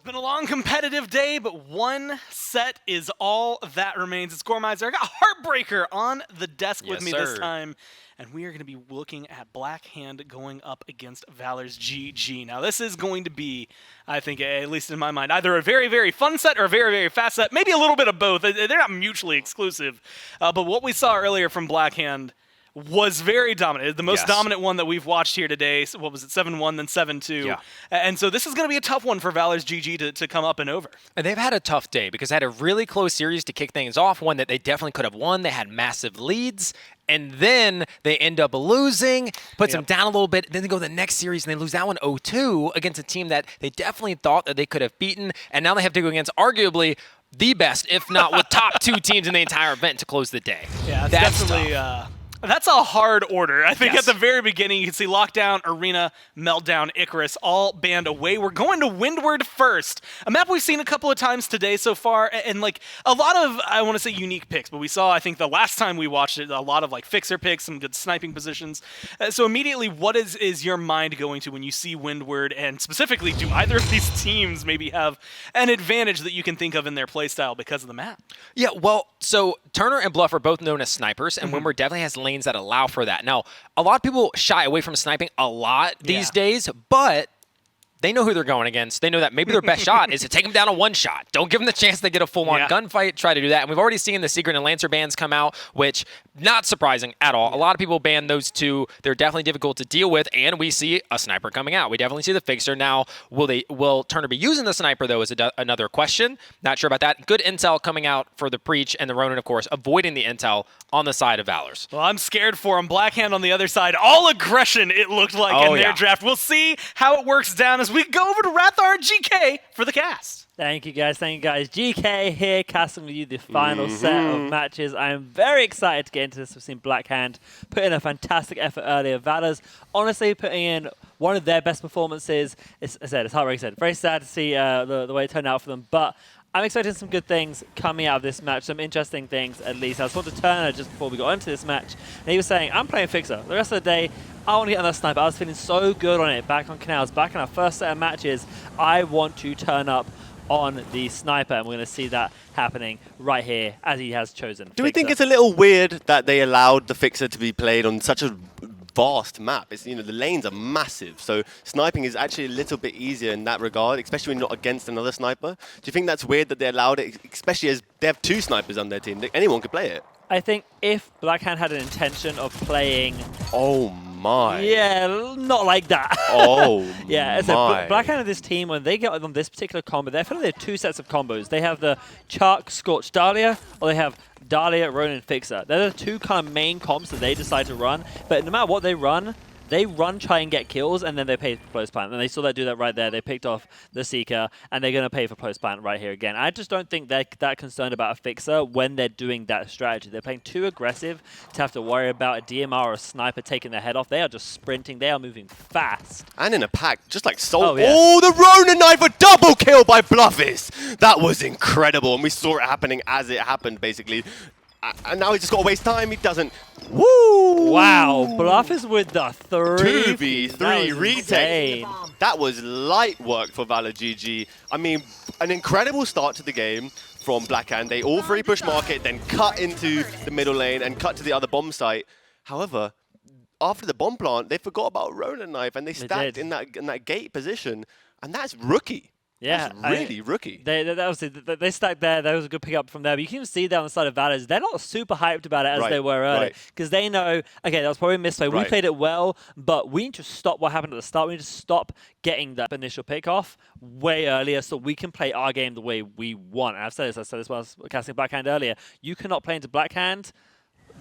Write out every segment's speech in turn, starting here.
Been a long competitive day, but one set is all that remains. It's Gormizer. I got Heartbreaker on the desk with me this time, and we are going to be looking at Blvk going up against Valors GG. Now, this is going to be, I think, at least in my mind, either a very, very fun set or a very, very fast set. Maybe a little bit of both. They're not mutually exclusive. But what we saw earlier from Blvk was very dominant. The most dominant one that we've watched here today. So what was it, 7-1, then 7-2. Yeah. And so this is going to be a tough one for Valors GG to come up and over. And they've had a tough day because they had a really close series to kick things off, one that they definitely could have won. They had massive leads, and then they end up losing, puts them down a little bit. Then they go to the next series, and they lose that one 0-2 against a team that they definitely thought that they could have beaten. And now they have to go against arguably the best, if not with top two teams in the entire event to close the day. Yeah, that's definitely... That's a hard order. I think at the very beginning, you can see Lockdown, Arena, Meltdown, Icarus, all banned away. We're going to Windward first. A map we've seen a couple of times today so far, and like a lot of, I want to say unique picks, but we saw, I think the last time we watched it, a lot of like fixer picks, some good sniping positions. So immediately, what is your mind going to when you see Windward, and specifically, do either of these teams maybe have an advantage that you can think of in their playstyle because of the map? Yeah, well, so Turner and Bluff are both known as snipers, and Windward definitely has lanes that allow for that. Now, a lot of people shy away from sniping a lot these days, but they know who they're going against. They know that maybe their best shot is to take them down on one shot. Don't give them the chance to get a full-on gunfight. Try to do that. And we've already seen the Secret and Lancer bans come out, which not surprising at all. A lot of people ban those two. They're definitely difficult to deal with, and we see a sniper coming out. We definitely see the fixer. Now, will Turner be using the sniper, though, is another question. Not sure about that. Good intel coming out for the Preach, and the Ronin, of course, avoiding the intel on the side of Valors. Well, I'm scared for him. Blvk on the other side. All aggression, it looked like, in their draft. We'll see how it works down as we go over to Rathar GK for the cast. Thank you, guys. Thank you, guys. GK here, casting with you the final set of matches. I am very excited to get into this. We've seen Blvk put in a fantastic effort earlier. Valors, honestly, putting in one of their best performances. As I said, it's hard, like I said. Very sad to see the way it turned out for them, but I'm expecting some good things coming out of this match, some interesting things at least. I was talking to Turner just before we got into this match, and he was saying, I'm playing Fixer. The rest of the day, I want to get another sniper. I was feeling so good on it back on Canals, back in our first set of matches. I want to turn up on the sniper, and we're going to see that happening right here as he has chosen Do we think it's a little weird that they allowed the Fixer to be played on such a vast map? It's, the lanes are massive, so sniping is actually a little bit easier in that regard, especially when you're not against another sniper. Do you think that's weird that they allowed it, especially as they have two snipers on their team? Anyone could play it. I think if Blvk had an intention of playing... Oh my. Yeah, not like that. Oh yeah, so my. Blvk and this team, when they get on this particular combo, they have two sets of combos. They have the Chark, Scorch, Dahlia, or they have Dahlia, Ronin, Fixer. They're the two kind of main comps that they decide to run. But no matter what they run, try and get kills, and then they pay for close plant. And they saw that do that right there. They picked off the Seeker, and they're going to pay for close plant right here again. I just don't think they're that concerned about a Fixer when they're doing that strategy. They're playing too aggressive to have to worry about a DMR or a sniper taking their head off. They are just sprinting. They are moving fast. And in a pack, just like Soul. Oh, the Ronin knife, a double kill by Bluffis. That was incredible, and we saw it happening as it happened, basically. And now he's just got to waste time. He doesn't. Woo! Wow, Bluffis with the 2v3 retake. That was light work for Valor GG. I mean, an incredible start to the game from Blvk. They all three push market, then cut into the middle lane and cut to the other bomb site. However, after the bomb plant, they forgot about Ronin knife and they stacked in that gate position, and that's rookie. Yeah, that's really rookie. They stacked there. That was a good pickup from there. But you can even see down the side of Valors, they're not super hyped about it as they were earlier. Because they know, okay, that was probably a misplay. We played it well, but we need to stop what happened at the start. We need to stop getting that initial pick off way earlier so we can play our game the way we want. And I said this while I was casting Blvk earlier. You cannot play into Blvk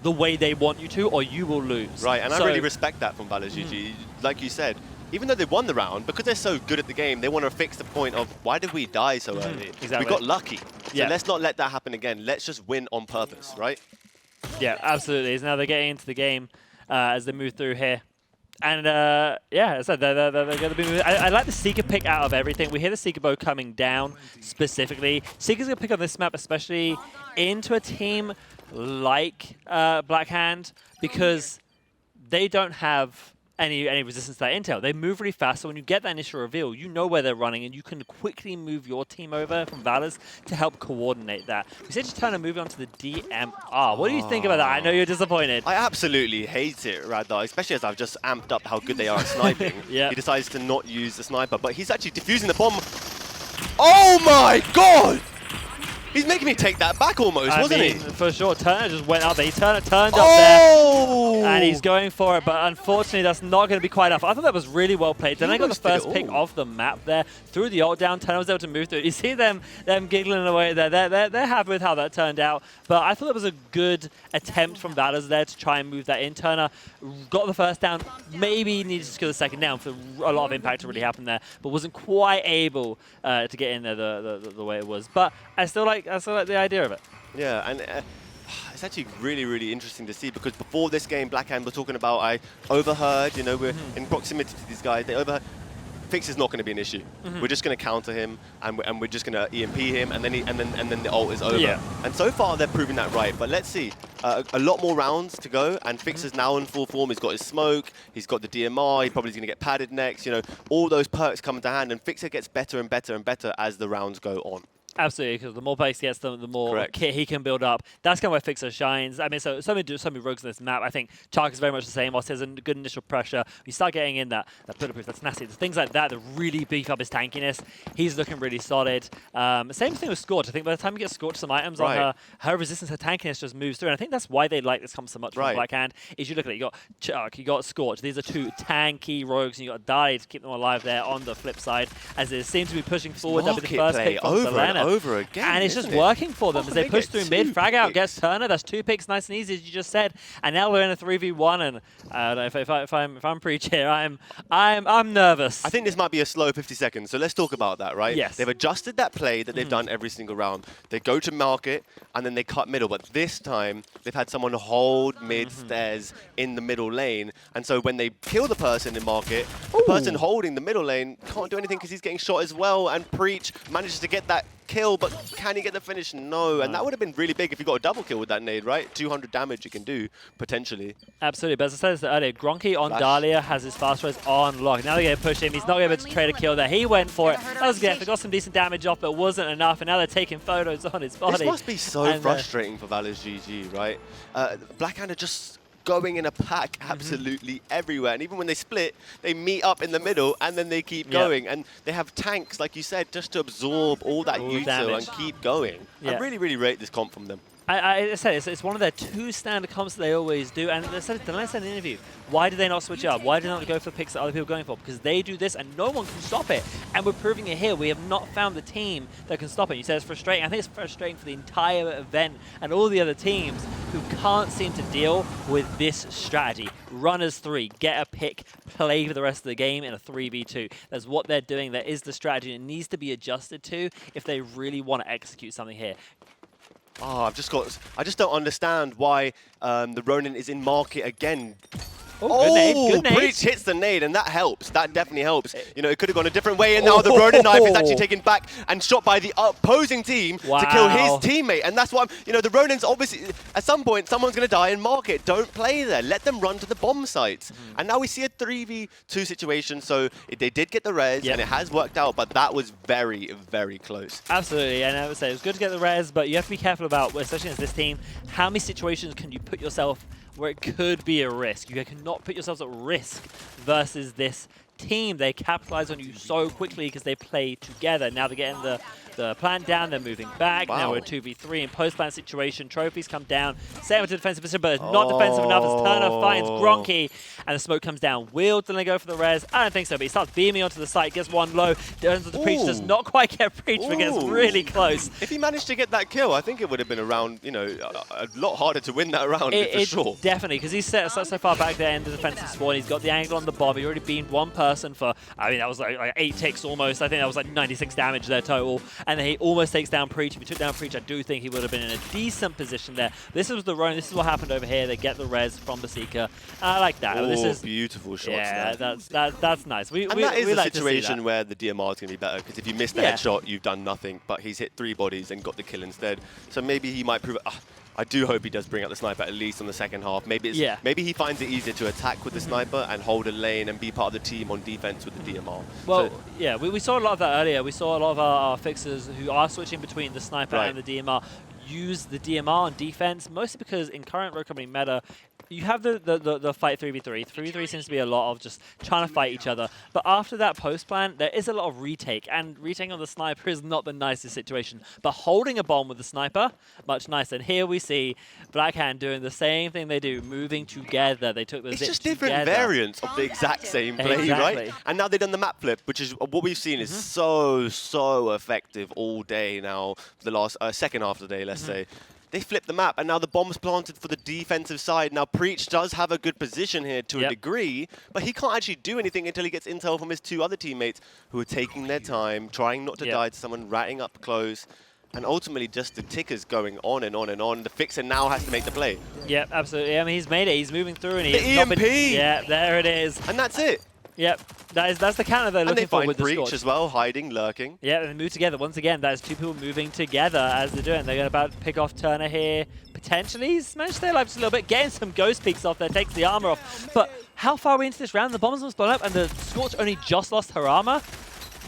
the way they want you to, or you will lose. Right, and I really respect that from Valor GG. Like you said, even though they won the round, because they're so good at the game, they want to fix the point of why did we die so early? Exactly. We got lucky. So let's not let that happen again. Let's just win on purpose, right? Yeah, absolutely. So now they're getting into the game as they move through here. And yeah, so they're going to be moving. I like the Seeker pick out of everything. We hear the Seeker bow coming down specifically. Seeker's going to pick on this map, especially into a team like Blvk, because they don't have any resistance to that intel. They move really fast, so when you get that initial reveal, you know where they're running, and you can quickly move your team over from Valors to help coordinate that. We said just turn and move on to the DMR. What do you think about that? I know you're disappointed. I absolutely hate it, Radar, especially as I've just amped up how good they are at sniping. Yep. He decides to not use the sniper, but he's actually defusing the bomb. Oh my god! He's making me take that back almost, wasn't he? For sure. Turner just went up there. He turned up there. And he's going for it, but unfortunately that's not going to be quite enough. I thought that was really well played. Then I got the first pick off the map there, threw the ult down, Turner was able to move through it. You see them giggling away there. They're happy with how that turned out, but I thought it was a good attempt from Valors there to try and move that in. Turner got the first down, maybe needed to kill the second down for a lot of impact to really happen there, but wasn't quite able to get in there the way it was. But I still like the idea of it. Yeah, and it's actually really, really interesting to see, because before this game, Blackhand were talking about, I overheard, you know, we're in proximity to these guys, they overheard. Fix is not going to be an issue. We're just going to counter him, and we're just going to EMP him, and then the ult is over. Yeah. And so far they're proving that right. But let's see, a lot more rounds to go, and Fix is now in full form. He's got his smoke, he's got the DMR. He probably is going to get padded next. You know, all those perks come to hand, and Fixer gets better and better and better as the rounds go on. Absolutely, because the more base he gets, the more kit he can build up. That's kind of where Fixer shines. I mean, so many rogues in this map. I think Chark is very much the same. Whilst there's a good initial pressure, you start getting in that bulletproof, that's nasty. There's things like that really beef up his tankiness. He's looking really solid. Same thing with Scorch. I think by the time you get Scorch some items on her resistance, her tankiness just moves through. And I think that's why they like this comp so much from Blackhand. Is you look at it, you got Chark, you got Scorch. These are two tanky rogues, and you got Dali to keep them alive there on the flip side, as they seem to be pushing forward. That'll be the first pick from over and over again. And it's just working for them as they push through mid. Frag out gets Turner. That's 2 picks, nice and easy, as you just said. And now we're in a 3v1. And I don't know if I'm preaching here, I'm nervous. I think this might be a slow 50 seconds. So let's talk about that, right? Yes. They've adjusted that play that they've done every single round. They go to market and then they cut middle. But this time they've had someone hold mid stairs in the middle lane. And so when they kill the person in market, the person holding the middle lane can't do anything because he's getting shot as well. And Preach manages to get that kill, but can he get the finish? No. And that would have been really big if you got a double kill with that nade, right? 200 damage you can do, potentially. Absolutely. But as I said earlier, Gronky on Dahlia has his fast res on lock. Now they're going to push him. He's not able to trade a kill there. He went for it. That was good. They got some decent damage off, but it wasn't enough. And now they're taking photos on his body. This must be so frustrating for Valors GG, right? Blackhand are just going in a pack absolutely everywhere. And even when they split, they meet up in the middle and then they keep going. And they have tanks, like you said, just to absorb all that util and keep going. I really, really rate this comp from them. I said it's one of their 2 standard comps that they always do, and they said in an interview, why do they not switch up? Why do they not go for picks that other people are going for? Because they do this and no one can stop it. And we're proving it here. We have not found the team that can stop it. You said it's frustrating. I think it's frustrating for the entire event and all the other teams who can't seem to deal with this strategy. Runners 3, get a pick, play for the rest of the game in a 3v2. That's what they're doing. That is the strategy. It needs to be adjusted to if they really want to execute something here. Oh, I just don't understand why the Ronin is in market again. Oh, good nade. Preach hits the nade, and that helps. That definitely helps. You know, it could have gone a different way, and now the Ronin knife is actually taken back and shot by the opposing team to kill his teammate. And that's why, you know, the Ronin's obviously, at some point, someone's going to die in market. Don't play there. Let them run to the bomb sites. And now we see a 3v2 situation, so they did get the res, and it has worked out, but that was very, very close. Absolutely, and I would say it was good to get the res, but you have to be careful about, especially as this team, how many situations can you put yourself where it could be a risk. You cannot put yourselves at risk versus this team. They capitalize on you so quickly because they play together. Now they're getting the plant down, they're moving back. Now we're 2v3 in post-plant situation. Trophies come down. Same with the defensive position, but it's not defensive enough as Turner finds Gronky, and the smoke comes down. Will they go for the res? I don't think so, but he starts beaming onto the site, gets one low, turns to the Preach, does not quite get Preach, but gets really close. If he managed to get that kill, I think it would have been a round, you know, a lot harder to win that round, for sure. Definitely, because he's set so far back there in the defensive spawn. He's got the angle on the bomb. He already beamed one person for, I mean, that was like 8 ticks almost. I think that was like 96 damage there total. And then he almost takes down Preach. If he took down Preach, I do think he would have been in a decent position there. This was the run. This is what happened over here. They get the res from the Seeker. I like that. Oh, this is beautiful shots. Yeah, there. that's nice. That is a like situation where the DMR is going to be better, because if you miss the headshot, you've done nothing. But he's hit 3 bodies and got the kill instead. So maybe he might prove it. I do hope he does bring out the sniper at least on the second half. Maybe maybe he finds it easier to attack with the sniper and hold a lane and be part of the team on defense with the DMR. Well, So, yeah, we saw a lot of that earlier. We saw a lot of our fixers who are switching between the sniper and the DMR use the DMR on defense, mostly because in current road company meta, you have the fight 3v3. 3v3 seems to be a lot of just trying to fight each other. But after that post plan, there is a lot of retake, and retaking on the sniper is not the nicest situation. But holding a bomb with the sniper, much nicer. And here we see Blackhand doing the same thing they do, moving together. They took the it's zip just different together. variants of the exact same play, right? And now they've done the map flip, which is what we've seen is so effective all day now, for the last second half of the day, let's say. They flipped the map, and now the bomb's planted for the defensive side. Now, Preach does have a good position here to a degree, but he can't actually do anything until he gets intel from his two other teammates who are taking their time, trying not to die to someone, ratting up close, and ultimately just the tickers going on and on and on. The Fixer now has to make the play. Yep, absolutely. I mean, he's made it. He's moving through, and The EMP! Yeah, there it is. And that's it. Yep, that's the counter they're looking for with the Breach Scorch. as well, hiding, lurking. Yeah, and they move together. Once again, that is two people moving together as they're doing. They're about to pick off Turner here. Potentially, he's managed to stay alive just a little bit, getting some ghost peeks off there, takes the armor off. But how far are we into this round? The bombs almost blown up, and the Scorch only just lost her armor.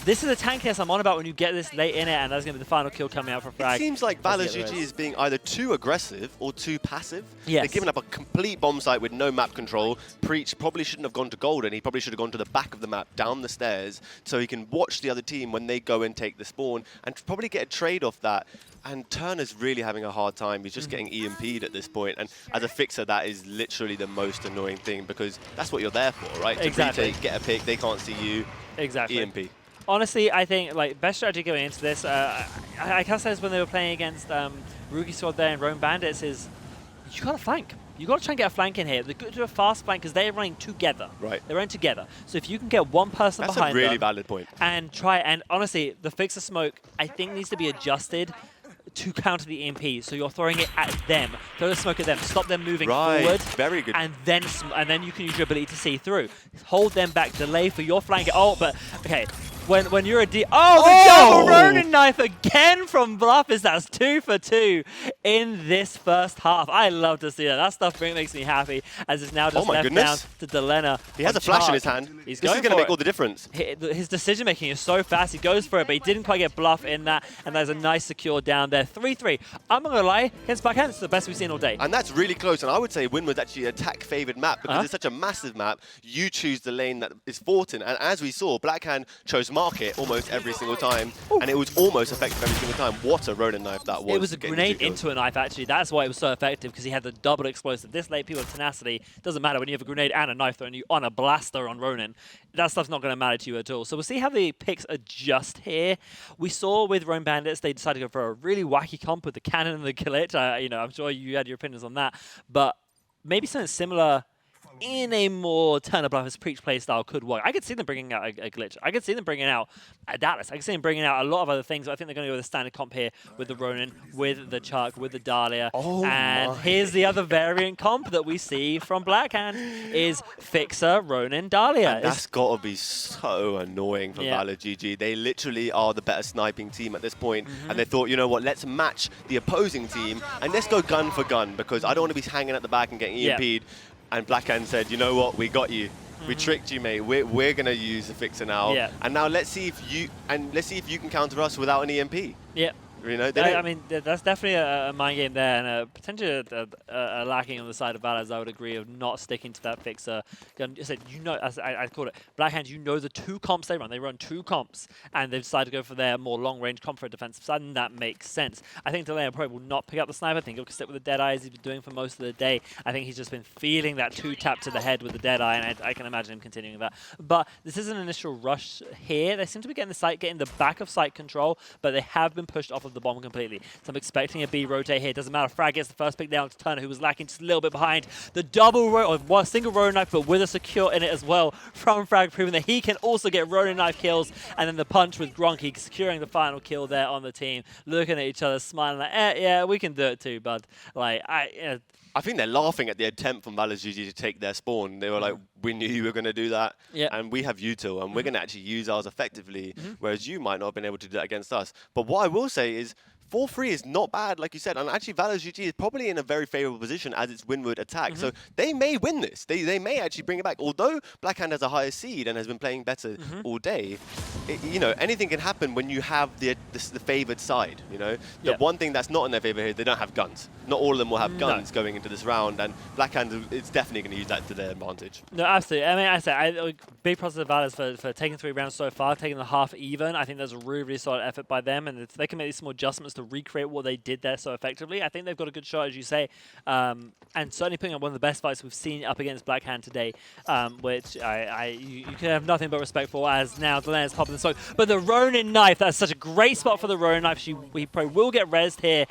This is the tankiness I'm on about when you get this late in it, and that's going to be the final kill coming out for Frag. It seems like Valors GG is being either too aggressive or too passive. Yes. They've given up a complete bomb site with no map control. Preach probably shouldn't have gone to Golden. He probably should have gone to the back of the map, down the stairs, so he can watch the other team when they go and take the spawn and probably get a trade off that. And Turner's really having a hard time. He's just getting EMP'd at this point. And as a fixer, that is literally the most annoying thing because that's what you're there for, right? Exactly. To retake, get a pick, they can't see you. Exactly. EMP. Honestly, I think like best strategy going into this, I can say this when they were playing against Rookie Squad there and Roam Bandits is you got to flank. You got to try and get a flank in here. They're good to do a fast flank because they're running together. Right. They're running together. So if you can get one person behind them. That's a really valid point. And try, and honestly, the Fixer smoke, I think needs to be adjusted to counter the EMP. So you're throwing it at them. Throw the smoke at them. Stop them moving forward. Very good. And then you can use your ability to see through. Hold them back. Delay for your flank. Oh, but okay. When you're a the double Ronin knife again from Bluffers. That's 2 for 2 in this first half. I love to see that. That stuff makes me happy as it's now just left down to Delena. He has a flash in his hand. This is going to make all the difference. His decision making is so fast. He goes for it, but he didn't quite get Bluff in that. And there's a nice secure down there. 3-3. I'm not going to lie. Against Blackhand, it's the best we've seen all day. And that's really close. And I would say Windward's actually a attack-favored map because it's such a massive map. You choose the lane that is fought in. And as we saw, Blackhand chose Market almost every single time. And it was almost effective every single time. What a Ronin knife that was. It was a grenade into a knife, actually. That's why it was so effective, because he had the double explosive. This late, people have tenacity. Doesn't matter when you have a grenade and a knife thrown you on a blaster on Ronin. That stuff's not going to matter to you at all. So we'll see how the picks adjust here. We saw with Roam Bandits, they decided to go for a really wacky comp with the cannon and the glitch. I'm sure you had your opinions on that. But maybe something similar in a more Turner Bluffers Preach play style could work. I could see them bringing out a glitch. I could see them bringing out a Dallas. I could see them bringing out a lot of other things. I think they're going to go with a standard comp here with the Ronin, with the Chuck, with the Dahlia. And here's the other variant comp that we see from Blackhand is Fixer, Ronin, Dahlia. And that's got to be so annoying for Valor GG. They literally are the better sniping team at this point. And they thought, you know what, let's match the opposing team and let's go gun for gun because I don't want to be hanging at the back and getting EMP'd. And Blackhand said, you know what, we got you. We tricked you, mate. We're gonna use the Fixer now. And now let's see if you can counter us without an EMP. Yeah. You know, I mean, that's definitely a mind game there, and potentially a lacking on the side of Valors, I would agree, of not sticking to that Fixer. As I called it, Blackhand, the 2 comps they run. They run 2 comps, and they've decided to go for their more long-range comp for a defensive side, and that makes sense. I think Delay probably will not pick up the sniper. I think he'll stick with the Deadeye as he's been doing for most of the day. I think he's just been feeling that 2-tap to the head with the Deadeye, and I can imagine him continuing that. But this is an initial rush here. They seem to be getting the back of site control, but they have been pushed off of the bomb completely. So I'm expecting a B rotate here. Doesn't matter. Frag gets the first pick down to Turner, who was lacking just a little bit behind. The double or single Ronin knife, but with a secure in it as well from Frag, proving that he can also get Ronin knife kills. And then the punch with Gronky securing the final kill there on the team. Looking at each other, smiling like, yeah, we can do it too, bud. Like, I think they're laughing at the attempt from Valors GG to take their spawn. They were like, we knew you were going to do that, and we have util, and we're going to actually use ours effectively, whereas you might not have been able to do that against us. But what I will say is, 4-3 is not bad, like you said. And actually, Valors GG is probably in a very favorable position as its windward attack. So they may win this. They may actually bring it back. Although Blackhand has a higher seed and has been playing better all day, you know, anything can happen when you have the favored side, you know. The one thing that's not in their favor here, they don't have guns. Not all of them will have guns going into this round, and Blackhand is definitely going to use that to their advantage. No, absolutely. I mean, I say, big props to the Valors for taking 3 rounds so far, taking the half even. I think that's a really, really solid effort by them, and if they can make these small adjustments to recreate what they did there so effectively, I think they've got a good shot, as you say, and certainly putting up one of the best fights we've seen up against Blackhand today, which you can have nothing but respect for, as now Delena's popping the smoke. But the Ronin knife, that's such a great spot for the Ronin knife. We probably will get rezzed here,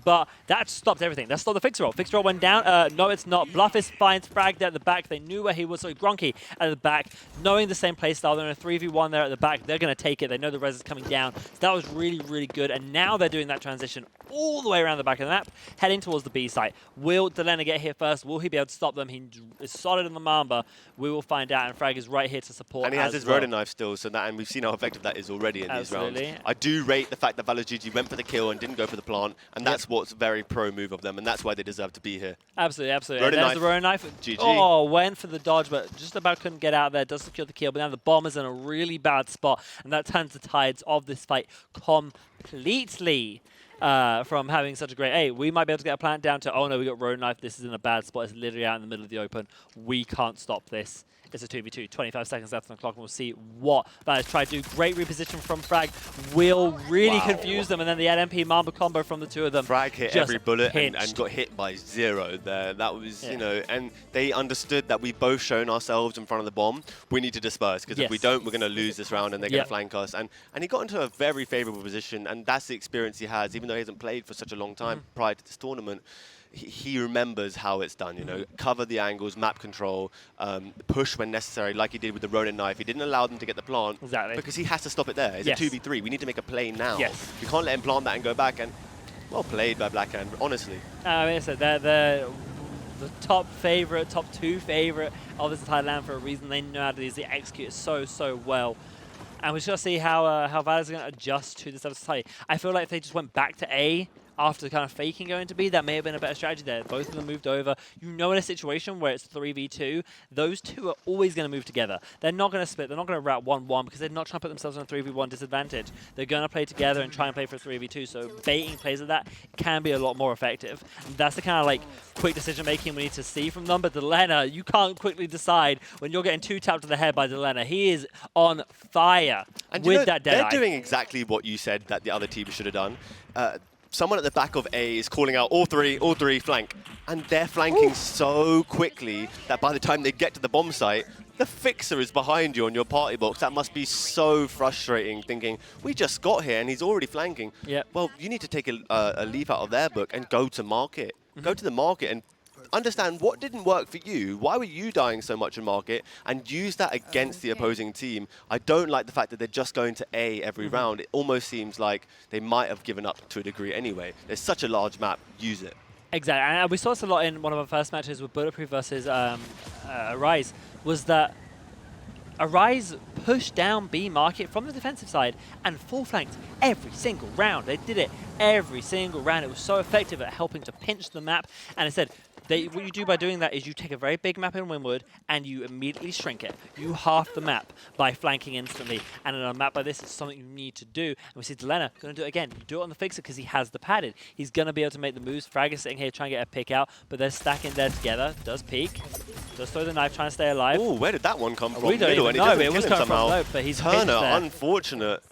but that stopped everything. That stopped the fixer roll. Fixer roll went down. No, it's not. Bluff is finds Frag there at the back. They knew where he was, so Gronky at the back, knowing the same playstyle. They're in a 3v1 there at the back. They're going to take it. They know the res is coming down. So that was really, really good. And now they're doing that transition all the way around the back of the map, heading towards the B site. Will Delena get here first? Will he be able to stop them? He is solid in the Mamba. We will find out, and Frag is right here to support. And he has his Ronin knife still, so that, and we've seen how effective that is already in these rounds. I do rate the fact that Valors GG went for the kill and didn't go for the plant, and that's what's a very pro move of them, and that's why they deserve to be here. Absolutely, absolutely. There's the Ronin knife. GG. Oh, went for the dodge, but just about couldn't get out there. Does secure the kill, but now the bomb is in a really bad spot, and that turns the tides of this fight completely. From having such a great, hey, we might be able to get a plant down to, oh no, we got Ronin knife. This is in a bad spot. It's literally out in the middle of the open. We can't stop this. It's a 2v2, 25 seconds left on the clock, and we'll see what Valors try to do. Great reposition from Frag will really confuse them, and then the NMP Mamba combo from the two of them. Frag hit every bullet and got hit by 0 there. That was, you know, and they understood that we've both shown ourselves in front of the bomb. We need to disperse, because if we don't, we're going to lose this round, and they're going to flank us. And he got into a very favorable position, and that's the experience he has, even though he hasn't played for such a long time prior to this tournament. He remembers how it's done, you know, cover the angles, map control, push when necessary, like he did with the Ronin knife. He didn't allow them to get the plant because he has to stop it there. It's a 2v3. We need to make a play now. We can't let him plant that and go back. And well played by Blackhand, honestly. I mean, so they're the top favorite, top 2 favorite of this entire land for a reason. They know how to do this. They execute it so well. And we shall see how Valors are going to adjust to this other society. I feel like if they just went back to A after kind of faking going to B, that may have been a better strategy there. Both of them moved over. You know, in a situation where it's 3v2, those two are always going to move together. They're not going to split. They're not going to route 1-1 because they're not trying to put themselves in a 3v1 disadvantage. They're going to play together and try and play for a 3v2. So baiting plays like that can be a lot more effective. And that's the kind of like quick decision making we need to see from them. But Delena, you can't quickly decide when you're getting 2 tapped to the head by Delena. He is on fire with that dead eye. They're doing exactly what you said that the other team should have done. Someone at the back of A is calling out all three, flank. And they're flanking so quickly that by the time they get to the bomb site, the fixer is behind you on your party box. That must be so frustrating, thinking, we just got here and he's already flanking. Well, you need to take a leaf out of their book and go to market. Go to the market and understand what didn't work for you. Why were you dying so much in market? And use that against the opposing team. I don't like the fact that they're just going to A every round. It almost seems like they might have given up to a degree anyway. There's such a large map. Use it. Exactly. And we saw this a lot in one of our first matches with Bulletproof versus Hi-Rez, was that Hi-Rez pushed down B market from the defensive side and full flanked every single round. They did it every single round. It was so effective at helping to pinch the map. And instead, what you do by doing that is you take a very big map in Windward and you immediately shrink it. You half the map by flanking instantly. And on a map like this, it's something you need to do. And we see Delena going to do it again. Do it on the fixer because he has the padded. He's going to be able to make the moves. Frag is sitting here trying to get a pick out, but they're stacking there together. Does peek. Does throw the knife, trying to stay alive. Oh, where did that one come from? We don't even know. It was coming from low, but he's Turner, unfortunate.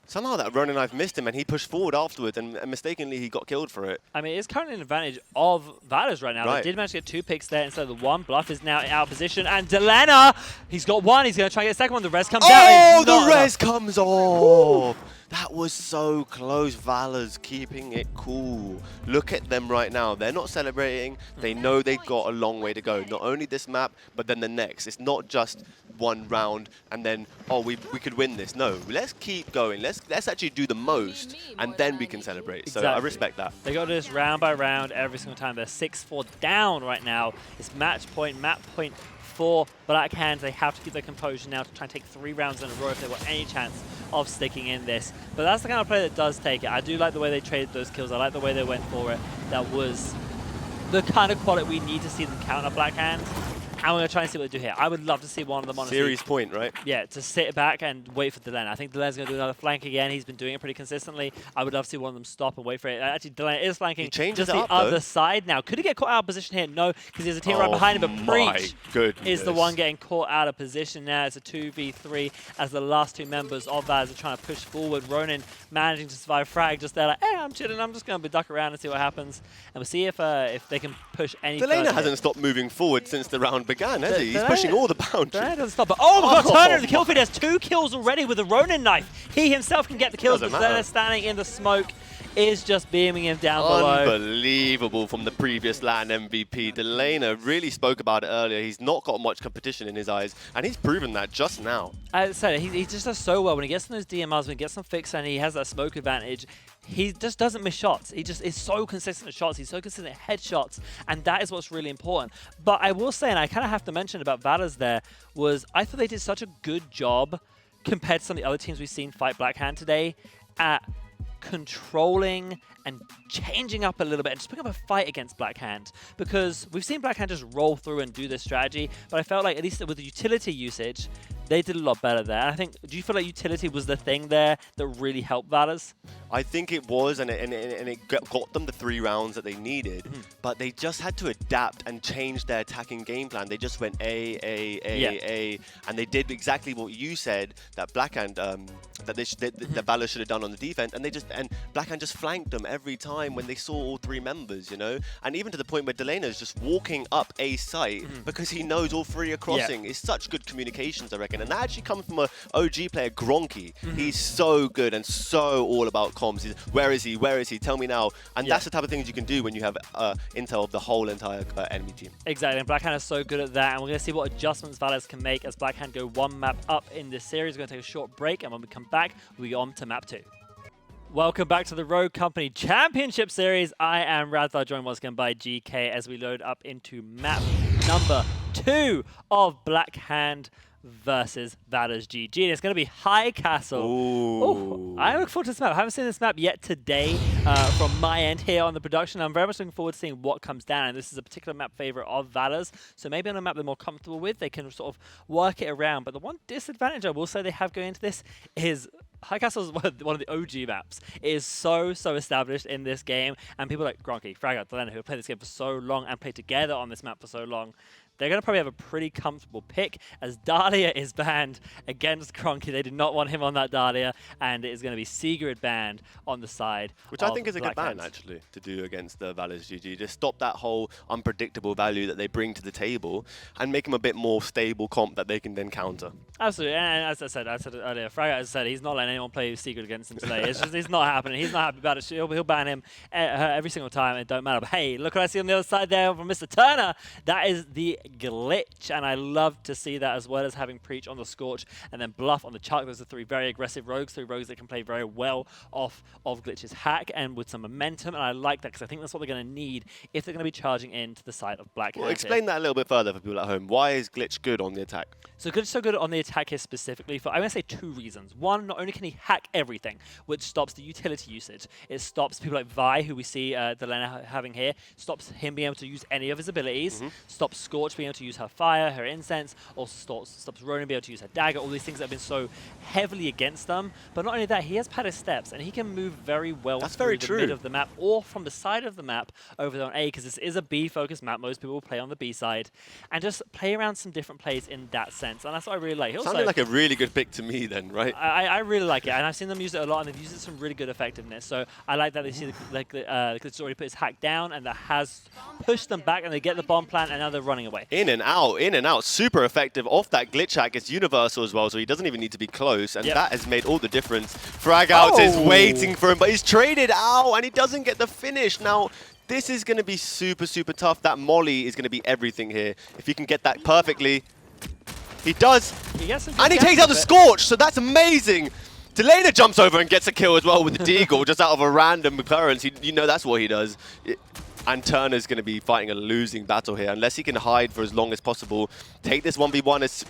Somehow that Ronin knife missed him and he pushed forward afterwards and mistakenly he got killed for it. I mean, it's currently an advantage of Valors right now. They did manage to get 2 picks there instead of the 1. Bluff is now out of position and Delena, he's got 1. He's going to try and get a second one. The res comes out. Oh, the res comes off. That was so close. Valors keeping it cool. Look at them right now. They're not celebrating. They know they've got a long way to go. Not only this map, but then the next. It's not just one round and then, oh, we could win this. No, let's keep going. Let's actually do the most, and then we can celebrate. So I respect that. They got this round by round every single time. They're 6-4 down right now. It's match point, map point for Black Hand, they have to keep their composure now to try and take 3 rounds in a row if they want any chance of sticking in this. But that's the kind of play that does take it. I do like the way they traded those kills. I like the way they went for it. That was the kind of quality we need to see them counter Black Hand. And we're going to try and see what they do here. I would love to see one of them on Series point, right? Yeah, to sit back and wait for Delena. I think Delena's going to do another flank again. He's been doing it pretty consistently. I would love to see one of them stop and wait for it. Actually, Delena is flanking just the other side now. Could he get caught out of position here? No, because there's a team right behind him, but Preach is the one getting caught out of position now. It's a 2v3 as the last 2 members of Valors are trying to push forward. Ronin managing to survive frag just there like, hey, I'm chilling. I'm just going to duck around and see what happens. And we'll see if they can push any Delena hasn't stopped moving forward since the round began, has he? He's pushing all the boundaries. Doesn't stop. But oh my God, Turner, the kill feed has 2 kills already with the Ronin knife. He himself can get the kills, but Delena standing in the smoke is just beaming him down below. Unbelievable from the previous LAN MVP. Delena really spoke about it earlier. He's not got much competition in his eyes, and he's proven that just now. I said he just does so well when he gets in those DMRs, when he gets some fix and he has that smoke advantage. He just doesn't miss shots. He just is so consistent at shots. He's so consistent at headshots, and that is what's really important. But I will say, and I kind of have to mention about Valors there, was I thought they did such a good job compared to some of the other teams we've seen fight Black Hand today at controlling and changing up a little bit and just picking up a fight against Black Hand, because we've seen Black Hand just roll through and do this strategy, but I felt like at least with the utility usage, they did a lot better there. And I think, do you feel like utility was the thing there that really helped Valors? I think it was, and it got them the 3 rounds that they needed, but they just had to adapt and change their attacking game plan. They just went A, and they did exactly what you said that Blackhand, that Valor should have done on the defense, and Blackhand just flanked them every time when they saw all 3 members, you know, and even to the point where Delena is just walking up A site because he knows all 3 are crossing. It's such good communications, I reckon, and that actually comes from an OG player, Gronky. He's so good and so all about comms. Where is he? Where is he? Tell me now. And that's the type of things you can do when you have intel of the whole entire enemy team. Exactly, and Blackhand is so good at that, and we're going to see what adjustments Valors can make as Blackhand go 1 map up in this series. We're going to take a short break, and when we come back, we'll go on to map 2. Welcome back to the Rogue Company Championship Series. I am Radthar, joined once again by GK as we load up into map number 2 of Blackhand versus Valors GG. And it's going to be High Castle. Ooh. I look forward to this map. I haven't seen this map yet today from my end here on the production. I'm very much looking forward to seeing what comes down. And this is a particular map favorite of Valors. So maybe on a map they're more comfortable with, they can sort of work it around. But the one disadvantage I will say they have going into this is High Castle is one of the OG maps. It is so established in this game. And people like Gronky, Fragout, Delena, who have played this game for so long and played together on this map for so long, they're going to probably have a pretty comfortable pick, as Dahlia is banned against Gronky. They did not want him on that Dahlia, and it is going to be Sigrid banned on the side. Which I think is a good ban, actually, to do against the Valors GG. Just stop that whole unpredictable value that they bring to the table and make them a bit more stable comp that they can then counter. Absolutely, and as I said earlier, Fragout has said he's not letting anyone play Sigrid against him today. It's not happening. He's not happy about it. He'll ban him every single time. It don't matter. But hey, look what I see on the other side there from Mr. Turner. That is the glitch, and I love to see that, as well as having Preach on the Scorch and then Bluff on the Chuck. Those are 3 very aggressive rogues, 3 rogues that can play very well off of Glitch's hack and with some momentum, and I like that because I think that's what they're going to need if they're going to be charging into the side of Blackhand. Well, explain that a little bit further for people at home. Why is Glitch good on the attack? So Glitch is so good on the attack here specifically for, I'm going to say 2 reasons. One, not only can he hack everything, which stops the utility usage, it stops people like Vi, who we see Delena having here, stops him being able to use any of his abilities, stops Scorch being able to use her fire, her incense, also stops Ronin being able to use her dagger, all these things that have been so heavily against them. But not only that, he has padded steps, and he can move very well through the mid of the map or from the side of the map over there on A, because this is a B-focused map. Most people will play on the B side, and just play around some different plays in that sense, and that's what I really like. Sounded like a really good pick to me then, right? I really like it, and I've seen them use it a lot, and they've used it some really good effectiveness. So I like that they see Glitch already put his hack down, and that has pushed them back, and they get the bomb plant, and now they're running away. In and out. Super effective off that Glitch hack. It's universal as well, so he doesn't even need to be close, and that has made all the difference. Fragout is waiting for him, but he's traded out, and he doesn't get the finish. Now, this is going to be super tough. That molly is going to be everything here. If he can get that perfectly, he does. And he takes out the Scorch, so that's amazing. Delena jumps over and gets a kill as well with the Deagle, just out of a random occurrence. You know that's what he does. And Turner's going to be fighting a losing battle here unless he can hide for as long as possible. Take this 1v1 as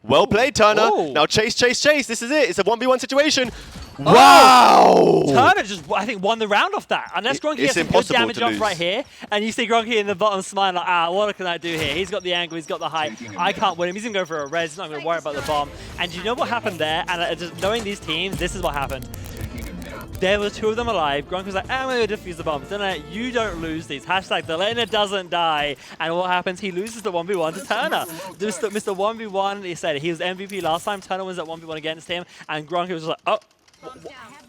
well played, Turner. Ooh. Now chase, chase, chase. This is it. It's a 1v1 situation. Wow! Turner just, I think, won the round off that. Unless Gronky It's gets some good impossible damage to off lose. right here, and you see Gronky in the bottom smiling like, what can I do here? He's got the angle, he's got the height. I can't win him. He's going to go for a res. He's not going to worry about the bomb. And you know what happened there? And just knowing these teams, this is what happened. There were 2 of them alive. Gronk was like, I'm going to defuse the bombs. Then you don't lose these. Hashtag the laner doesn't die. And what happens? He loses the 1v1 to Turner. Mr. 1v1, he said he was MVP last time. Turner was at 1v1 against him. And Gronk was just like, oh.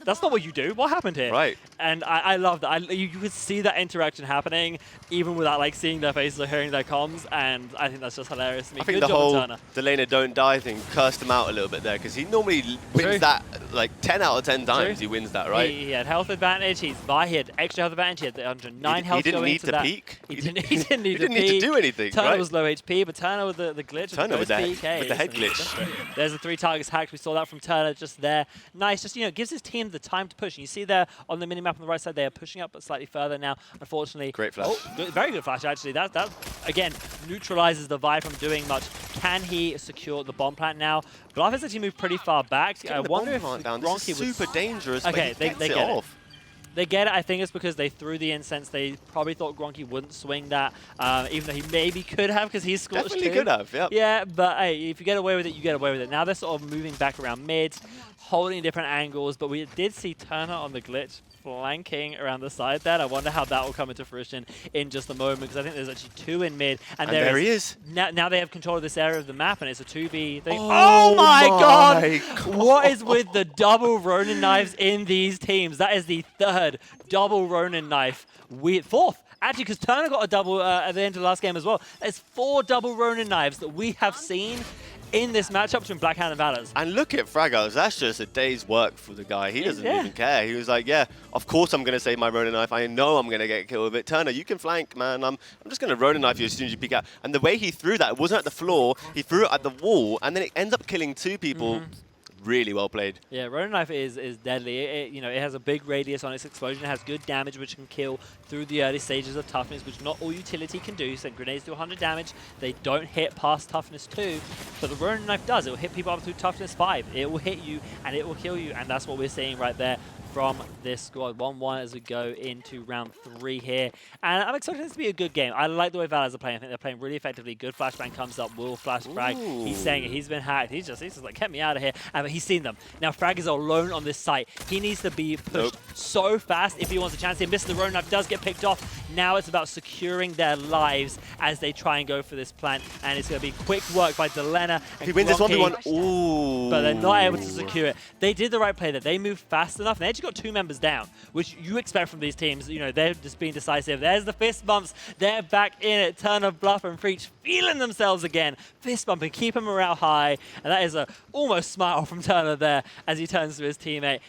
That's not what you do. What happened here? Right. And I love that. You could see that interaction happening even without like seeing their faces or hearing their comms, and I think that's just hilarious to me. I think Good the job, whole Turner. Delana don't die thing cursed him out a little bit there because he normally wins True. that like 10 out of 10 times. True. He wins that, right? He had health advantage. He had extra health advantage. He had the 109 health he didn't going need into to that. peek. He didn't need to He didn't need peek. to do anything, Turner right? was low HP, but Turner with the glitch. Turner with the PK. head glitch. There's the 3 targets hacked. We saw that from Turner just there. Nice. Just, gives his team the time to push. And you see there on the minimap on the right side, they are pushing up, but slightly further now. Unfortunately. Great flash. Oh, very good flash, actually. That again, neutralizes the Vibe from doing much. Can he secure the bomb plant now? Blvk has actually moved pretty far back. I Getting the wonder bomb if plant down. Gronky This is would... super dangerous. Okay, but he they gets get it it. off. They get it. I think it's because they threw the incense. They probably thought Gronky wouldn't swing that, even though he maybe could have because he's scorched Definitely too. could have, yep. Yeah, but hey, if you get away with it, you get away with it. Now they're sort of moving back around mid, holding different angles, but we did see Turner on the glitch flanking around the side there. I wonder how that will come into fruition in just a moment, because I think there's actually 2 in mid. And there he is. Now they have control of this area of the map, and it's a 2v thing. Oh my god! God. What is with the double Ronin knives in these teams? That is the 3rd double Ronin knife. 4th. Actually, because Turner got a double at the end of the last game as well. There's 4 double Ronin knives that we have seen in this matchup between Blackhand and Valors. And look at Fragos. That's just a day's work for the guy. He doesn't Yeah. even care. He was like, yeah, of course I'm going to save my Ronin knife. I know I'm going to get killed with it. Turner, you can flank, man. I'm just going to Ronin knife you as soon as you peek out. And the way he threw that, it wasn't at the floor. He threw it at the wall, and then it ends up killing 2 people. Really well played. Yeah, Ronin knife is deadly. It has a big radius on its explosion. It has good damage, which can kill through the early stages of toughness, which not all utility can do. So grenades do 100 damage. They don't hit past toughness 2, but the Ronin knife does. It will hit people up through toughness 5. It will hit you and it will kill you, and that's what we're seeing right there from this squad. 1-1 as we go into round 3 here. And I'm expecting this to be a good game. I like the way Valors are playing. I think they're playing really effectively. Good flashbang comes up. Will flash frag. Ooh. He's saying it. He's been hacked. He's just like, get me out of here. But he's seen them. Now Frag is alone on this site. He needs to be pushed so fast if he wants a chance. He missed the Ronin knife, does get picked off. Now it's about securing their lives as they try and go for this plant. And it's going to be quick work by Delena. If he wins this Gronky, 1v1, ooh. but they're not able to secure it. They did the right play there. They moved fast enough, and they actually got 2 members down, which you expect from these teams. They're just being decisive. There's the fist bumps. They're back in it. Turner, Blvk, and Freach feeling themselves again. Fist bumping, keeping morale high. And that is a almost smile from Turner there as he turns to his teammate.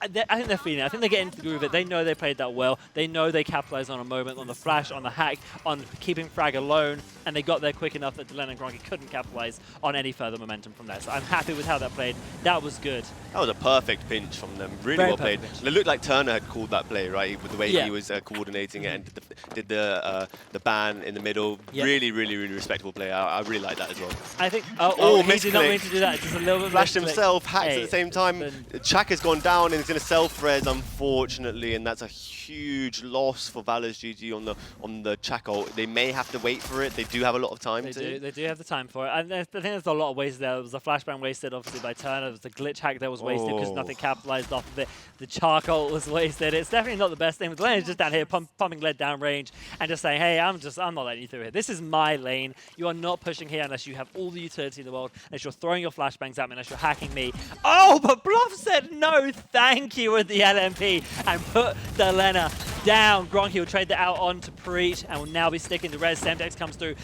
I think they're feeling it. I think they get into the groove of it. They know they played that well. They know they capitalized on a moment, on the flash, on the hack, on keeping Frag alone, and they got there quick enough that Delena and Gronky couldn't capitalize on any further momentum from there. So I'm happy with how that played. That was good. That was a perfect pinch from them. Really Very well played. perfect pinch. It looked like Turner had called that play, right? With the way Yeah. he was coordinating it and did the ban in the middle. Yeah. Really, really, really respectable play. I really like that as well. I think. Oh, he did not misclick. mean to do that. Just a little bit. Flashed misclick. himself, hacked Hey, at the same time. then- Chak has gone down and he's going to self-res, unfortunately, and that's a huge loss for Valors GG on the Chak ult. They may have to wait for it. They do have a lot of time They do have the time for it. And I think there's a lot of waste there. There was a flashbang wasted, obviously, by Turner. There was the glitch hack that was wasted because nothing capitalized off of it. The charcoal was wasted. It's definitely not the best thing. The lane is just down here pumping lead down range and just saying, hey, I'm not letting you through here. This is my lane. You are not pushing here unless you have all the utility in the world, unless you're throwing your flashbangs at me, unless you're hacking me. Oh, but Blvk said no, thank you with the LMP and put Delena down. Gronky will trade that out on to Preach and will now be sticking to res. Semtex comes through.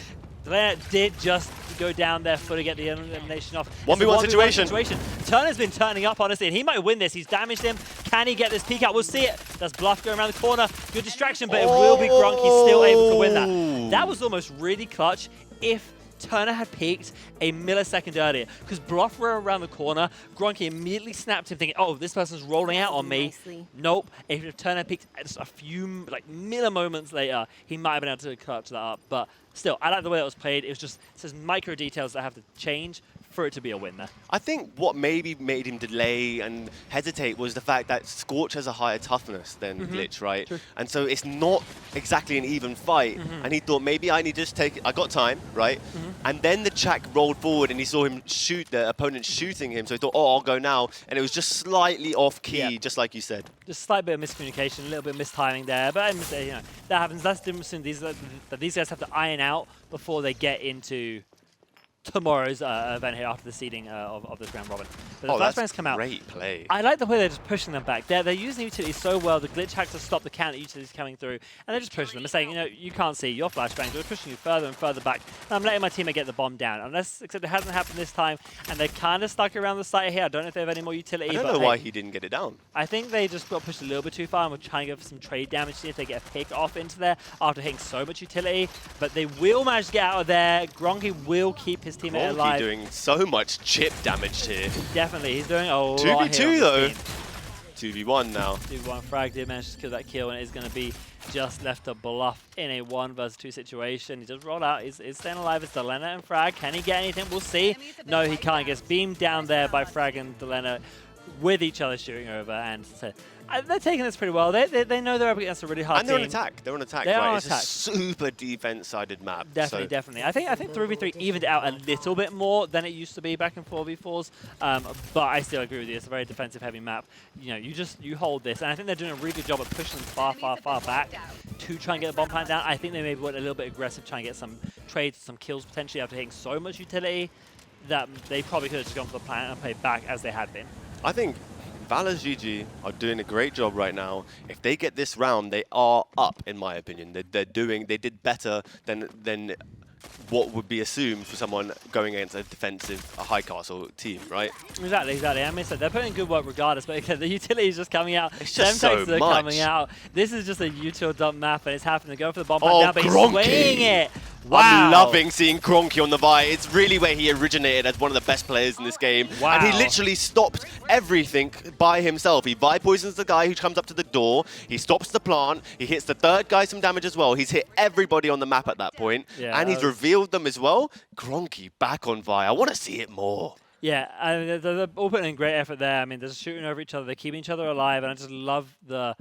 Delena did just go down there to get the elimination off. It's a 1v1 situation. Turner's been turning up, honestly, and he might win this. He's damaged him. Can he get this peek out? We'll see it. That's Blvk going around the corner. Good distraction, but it will be Gronky still able to win that. That was almost really clutch if Turner had peaked a millisecond earlier because Bluff were around the corner. Gronky immediately snapped him thinking, oh, this person's rolling out on me. Nope. If Turner peaked just a few millimoments later, he might have been able to clutch that up. But still, I like the way that was played. It was just says micro details that have to change for it to be a win there. I think what maybe made him delay and hesitate was the fact that Scorch has a higher toughness than Glitch, right? True. And so it's not exactly an even fight. And he thought, maybe I need to just take it. I got time, right? And then the Chak rolled forward and he saw him shoot, the opponent shooting him. So he thought, oh, I'll go now. And it was just slightly off key, just like you said. Just a slight bit of miscommunication, a little bit of mistiming there. But you know, that happens. That's the difference in these guys have to iron out before they get into tomorrow's event here after the seeding of this round robin. But the flashbangs come out. Great play. I like the way they're just pushing them back. They're using utilities so well. The glitch hacks to stop the counter utilities coming through, and they're just pushing them. They're saying, you know, you can't see your flashbangs. We're pushing you further and further back. And I'm letting my teammate get the bomb down. Except it hasn't happened this time, and they're kind of stuck around the site here. I don't know if they have any more utility. I don't know why he didn't get it down. I think they just got pushed a little bit too far and were trying to get some trade damage, see if they get a pick off into there after hitting so much utility. But they will manage to get out of there. Gronky will keep his teammate alive. Doing so much chip damage here. Definitely, he's doing a lot 2v2 here though. 2v1 now. 2v1 Frag did manage to kill that kill, and it is going to be just left to Bluff in a 1 versus 2 situation. He just rolled out. He's staying alive. It's Delena and Frag. Can he get anything? We'll see. No, he can't. He gets beamed down there by Frag and Delena with each other shooting over, and so they're taking this pretty well. They know they're up against a really hard team. And they're on attack. They're on attack, They are right? on It's attack. a super defense-sided map. Definitely, definitely. I think 3v3 evened out a little bit more than it used to be back in 4v4s. But I still agree with you. It's a very defensive-heavy map. You know, you hold this, and I think they're doing a really good job of pushing them far, far, far back to try and get the bomb plant down. I think they maybe went a little bit aggressive, trying to get some trades, some kills potentially after hitting so much utility that they probably could have just gone for the plant and played back as they had been. I think Valors GG are doing a great job right now. If they get this round, they are up, in my opinion. They did better than what would be assumed for someone going against a defensive, high castle team, right? Exactly. I mean, so they're putting good work regardless, but again, the utility is just coming out. It's just so are much. coming out. This is just a util dump map, and it's happening to go for the bomb Oh, down, but he's Gronky. swinging it. Wow. I'm loving seeing Gronky on the Vi. It's really where he originated as one of the best players in this game. Wow. And he literally stopped everything by himself. He Vi poisons the guy who comes up to the door. He stops the plant. He hits the third guy some damage as well. He's hit everybody on the map at that point. Yeah, and he's revealed them as well. Gronky back on Vi. I want to see it more. Yeah, I mean, they're all putting in great effort there. I mean, they're shooting over each other. They're keeping each other alive, and I just love the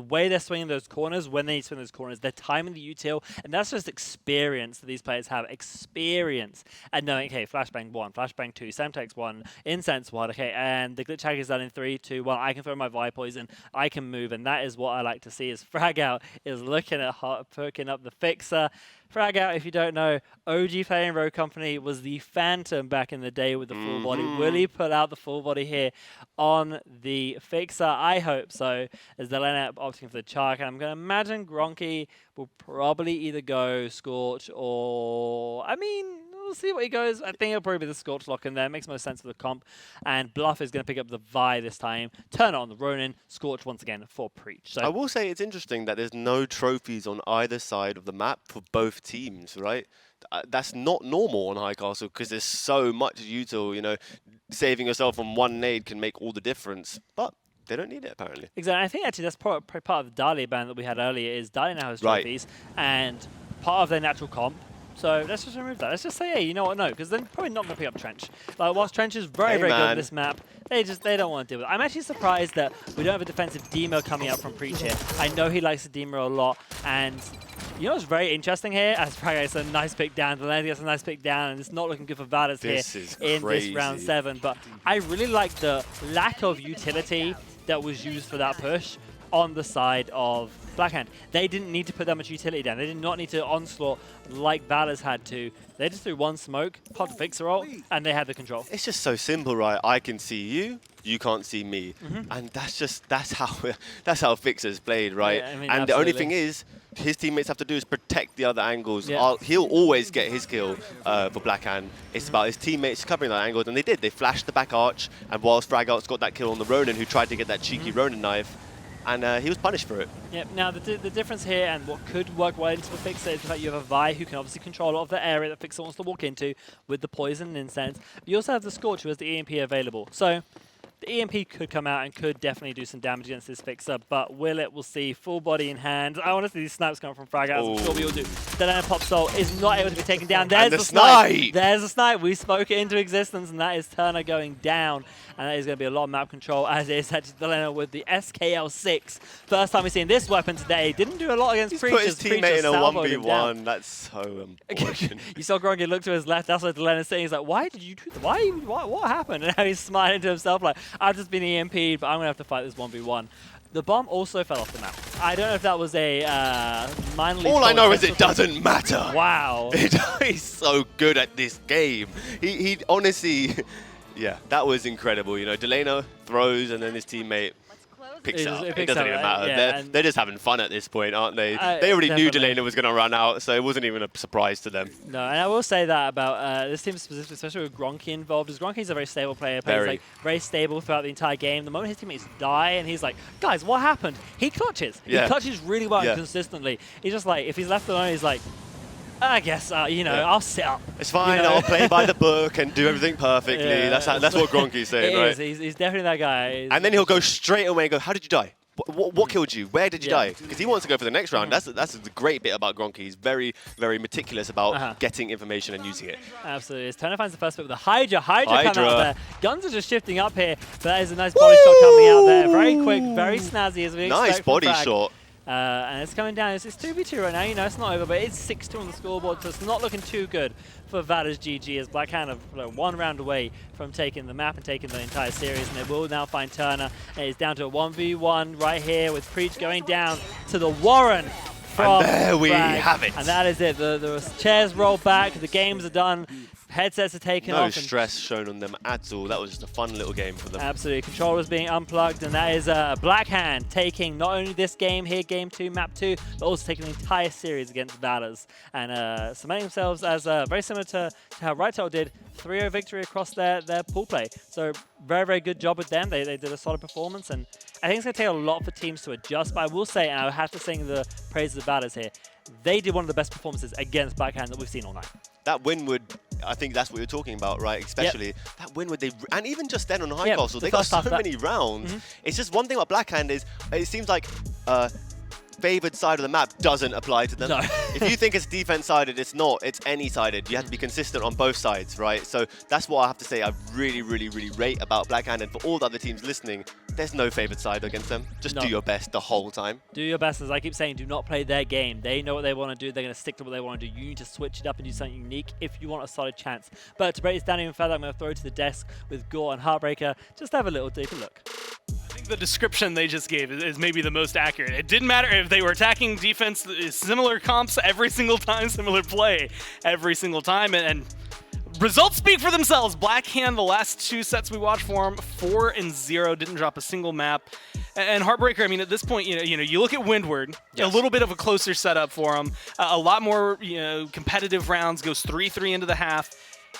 way they're swinging those corners, when they swing those corners, they're timing the util, and that's just experience that these players have. Experience and knowing, okay, flashbang 1, flashbang 2, Semtex 1, incense 1, okay, and the glitch hack is done in 3, 2, 1. I can throw my Vi poison, I can move, and that is what I like to see. Is Frag Out is looking at poking up the fixer. Frag Out, if you don't know, OG playing Rogue Company was the Phantom back in the day with the full body. Will he pull out the full body here on the fixer? I hope so, as the Delena opting for the Chark. And I'm going to imagine Gronky will probably either go Scorch or, I mean, we'll see what he goes. I think it'll probably be the Scorch lock in there. It makes most sense for the comp. And Bluff is going to pick up the Vi this time. Turn on the Ronin. Scorch once again for Preach. So I will say it's interesting that there's no trophies on either side of the map for both teams, right? That's not normal on High Castle because there's so much util, you know, saving yourself from one nade can make all the difference. But they don't need it, apparently. Exactly. I think actually that's part of the Dahlia ban that we had earlier is Dahlia now has trophies and part of their natural comp. So let's just remove that. Let's just say, hey, you know what? No, because they're probably not going to pick up Trench. Like, whilst Trench is very good on this map, they don't want to deal with it. I'm actually surprised that we don't have a defensive demo coming up from Preach here. I know he likes the demo a lot, and you know what's very interesting here? As Praga gets a nice pick down, the lane gets a nice pick down, and it's not looking good for Valors here in this round 7. But I really like the lack of utility that was used for that push on the side of Blackhand. They didn't need to put that much utility down. They did not need to onslaught like Valors had to. They just threw one smoke, popped the fixer ult, and they had the control. It's just so simple, right? I can see you, you can't see me, and that's how fixers played, right? Yeah, I mean, and the only thing is, his teammates have to do is protect the other angles. Yeah. He'll always get his kill for Blackhand. It's about his teammates covering that angle, and they did. They flashed the back arch, and whilst Frag Out's got that kill on the Ronin, who tried to get that cheeky Ronin knife, and he was punished for it. Yep. Now, the difference here and what could work well into the Fixer is the fact you have a Vi who can obviously control a lot of the area that Fixer wants to walk into with the Poison and Incense. But you also have the Scorch who has the EMP available. So the EMP could come out and could definitely do some damage against this Fixer, but will it? We'll see. Full body in hand. I want to see these snipes coming from Frag Out, as I'm sure we all do. Delano Pop Soul is not able to be taken down. There's the snipe! There's the snipe. We spoke it into existence, and that is Turner going down. And that is going to be a lot of map control, as it is actually Delano with the SKL6. First time we've seen this weapon today. Didn't do a lot against Preachers. Put his teammate in a 1v1. That's so unfortunate. You saw Gronky look to his left. That's where Delano's sitting. He's like, why did you do that? What happened? And now he's smiling to himself like, I've just been EMP'd, but I'm going to have to fight this 1v1. The bomb also fell off the map. I don't know if that was a minorly... All I know is it doesn't matter. Wow. He's so good at this game. He honestly... Yeah, that was incredible. You know, Delano throws and then his teammate picks it up. It doesn't even matter. Yeah, they're just having fun at this point, aren't they? They already knew Delano was going to run out, so it wasn't even a surprise to them. No, and I will say that about this team specifically, especially with Gronky involved, because Gronky's a very stable player. He's like very stable throughout the entire game. The moment his teammates die and he's like, guys, what happened? He clutches. He clutches really well and consistently. He's just like, if he's left alone, he's like, I guess, you know, I'll sit up. It's fine, I'll play by the book and do everything perfectly. That's what Gronky's saying, right? He's definitely that guy. And then he'll go straight away and go, how did you die? What killed you? Where did you die? Because he wants to go for the next round. That's the great bit about Gronky. He's very, very meticulous about getting information and using it. Absolutely. As Turner finds the first bit with the Hydra coming out there. Guns are just shifting up here, but that is a nice body shot coming out there. Very quick, very snazzy as we expect. Nice body shot. And it's coming down. It's 2v2 right now. You know, it's not over, but it's 6-2 on the scoreboard, so it's not looking too good for Valors GG, as Blackhand are one round away from taking the map and taking the entire series, and they will now find Turner. And it's down to a 1v1 right here with Preach going down to the Warren from And there we have it. And that is it. The chairs roll back. The games are done. Headsets are taken off. No stress shown on them at all. That was just a fun little game for them. Absolutely. Controllers being unplugged, and that is Blackhand taking not only this game here, Game 2, Map 2, but also taking the entire series against Valors. And cementing themselves as very similar to how Rightel did, 3-0 victory across their pool play. So very, very good job with them. They did a solid performance, and I think it's going to take a lot for teams to adjust. But I will say, and I have to sing the praises of Valors here, they did one of the best performances against Blackhand that we've seen all night. That Wynwood, I think that's what you're talking about, right? Especially that Wynwood, and even just then on High Castle, they got so many rounds. It's just one thing about Blackhand is it seems like favored side of the map doesn't apply to them. No. If you think it's defense-sided, it's not. It's any-sided. You have to be consistent on both sides, right? So that's what I have to say I really, really, really rate about Blackhand. And for all the other teams listening, there's no favored side against them. Just do your best the whole time. Do your best. As I keep saying, do not play their game. They know what they want to do. They're going to stick to what they want to do. You need to switch it up and do something unique if you want a solid chance. But to break this down even further, I'm going to throw it to the desk with Gore and Heartbreaker. Just have a little deeper look. I think the description they just gave is maybe the most accurate. It didn't matter if they were attacking defense, similar comps every single time, similar play every single time, and results speak for themselves. Blackhand, the last 2 sets we watched for him, 4-0, didn't drop a single map. And Heartbreaker, I mean, at this point, you know, you look at Windward, a little bit of a closer setup for him, a lot more, competitive rounds, goes 3-3 into the half.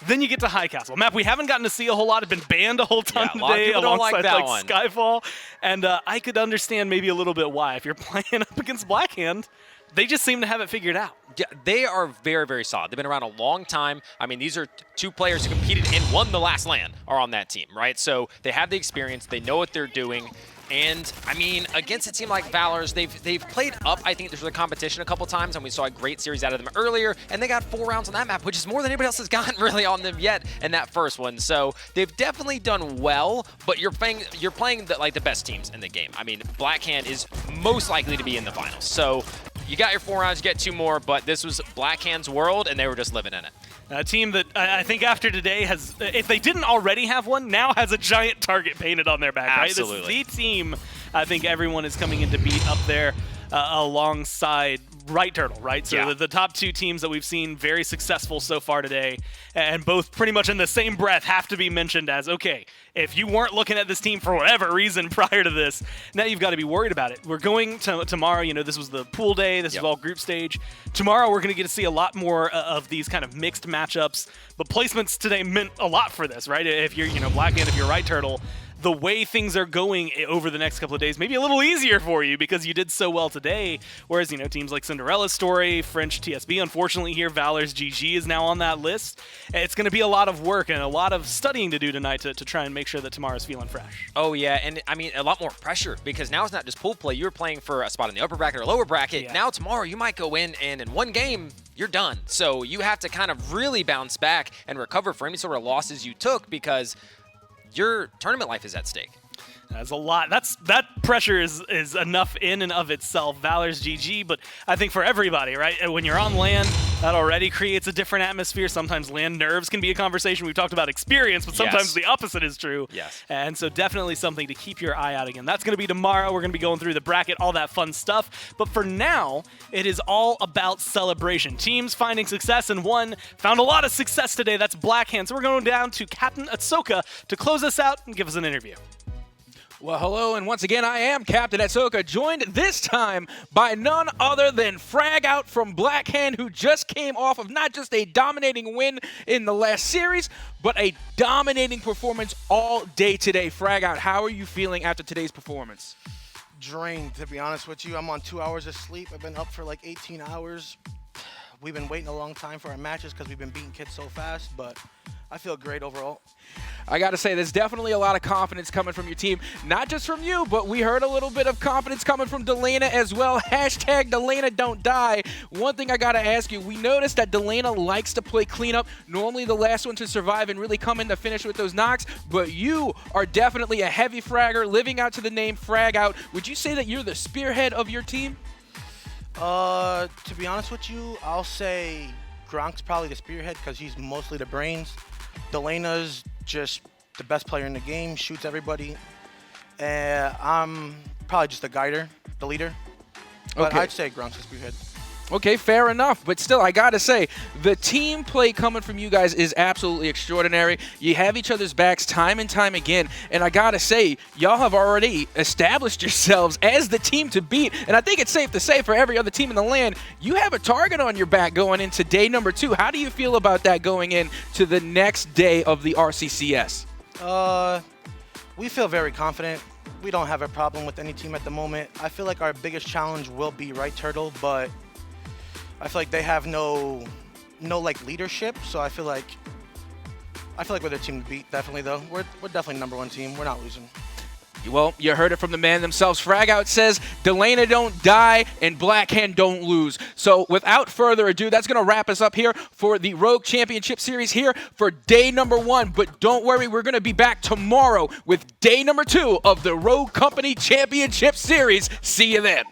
Then you get to High Castle. Map we haven't gotten to see a whole lot. Have been banned a whole ton today alongside like Skyfall. And I could understand maybe a little bit why. If you're playing up against Blackhand, they just seem to have it figured out. Yeah, they are very, very solid. They've been around a long time. I mean, these are 2 players who competed and won the last LAN are on that team, right? So they have the experience. They know what they're doing. And, I mean, against a team like Valors, they've played up, I think, through the competition a couple times, and we saw a great series out of them earlier, and they got 4 rounds on that map, which is more than anybody else has gotten really on them yet in that first one. So they've definitely done well, but you're playing the best teams in the game. I mean, Blackhand is most likely to be in the finals. So you got your 4 rounds, you get 2 more, but this was Blackhand's world, and they were just living in it. A team that I think after today has, if they didn't already have one, now has a giant target painted on their back. Absolutely. Right? This is the team I think everyone is coming in to beat up there alongside Right Turtle, right? So the top 2 teams that we've seen very successful so far today, and both pretty much in the same breath have to be mentioned as, okay, if you weren't looking at this team for whatever reason prior to this, now you've got to be worried about it. We're going to tomorrow, you know, this was the pool day, this is all group stage. Tomorrow we're going to get to see a lot more of these kind of mixed matchups, but placements today meant a lot for this, right? If you're, Blackhand, if you're Right Turtle, the way things are going over the next couple of days maybe a little easier for you because you did so well today. Whereas, teams like Cinderella Story, French TSB, unfortunately here, Valors GG is now on that list. It's going to be a lot of work and a lot of studying to do tonight to try and make sure that tomorrow's feeling fresh. Oh, yeah, and I mean, a lot more pressure because now it's not just pool play. You were playing for a spot in the upper bracket or lower bracket. Yeah. Now tomorrow you might go in and in one game, you're done. So you have to kind of really bounce back and recover for any sort of losses you took because your tournament life is at stake. That's a lot. That pressure is enough in and of itself. Valors GG, but I think for everybody, right? When you're on LAN, that already creates a different atmosphere. Sometimes LAN nerves can be a conversation. We've talked about experience, but sometimes the opposite is true. Yes. And so definitely something to keep your eye out again. That's going to be tomorrow. We're going to be going through the bracket, all that fun stuff. But for now, it is all about celebration. Teams finding success, and one found a lot of success today. That's Blackhand. So we're going down to Captain Atsoka to close us out and give us an interview. Well, hello, and once again, I am Captain Atsoka, joined this time by none other than Fragout from Blackhand, who just came off of not just a dominating win in the last series, but a dominating performance all day today. Fragout, how are you feeling after today's performance? Drained, to be honest with you. I'm on 2 hours of sleep. I've been up for like 18 hours. We've been waiting a long time for our matches because we've been beating kids so fast, but I feel great overall. I got to say, there's definitely a lot of confidence coming from your team. Not just from you, but we heard a little bit of confidence coming from Delana as well. Hashtag Delana don't die. One thing I got to ask you, we noticed that Delana likes to play cleanup, normally the last one to survive and really come in to finish with those knocks, but you are definitely a heavy fragger, living out to the name Fragout. Would you say that you're the spearhead of your team? To be honest with you, I'll say Gronk's probably the spearhead because he's mostly the brains. Delana's just the best player in the game, shoots everybody. I'm probably just the guider, the leader. But Okay. I'd say Gronk's the spearhead. Okay, fair enough. But still, I got to say, the team play coming from you guys is absolutely extraordinary. You have each other's backs time and time again. And I got to say, y'all have already established yourselves as the team to beat. And I think it's safe to say for every other team in the land, you have a target on your back going into day number 2. How do you feel about that going into the next day of the RCCS? We feel very confident. We don't have a problem with any team at the moment. I feel like our biggest challenge will be Right Turtle, but I feel like they have no like leadership, so I feel like we're the team to beat. Definitely though, we're definitely #1 team. We're not losing. Well, you heard it from the man themselves. Fragout says Delana don't die and Blackhand don't lose. So without further ado, that's going to wrap us up here for the Rogue Championship Series here for day number 1. But don't worry, we're going to be back tomorrow with day number 2 of the Rogue Company Championship Series. See you then.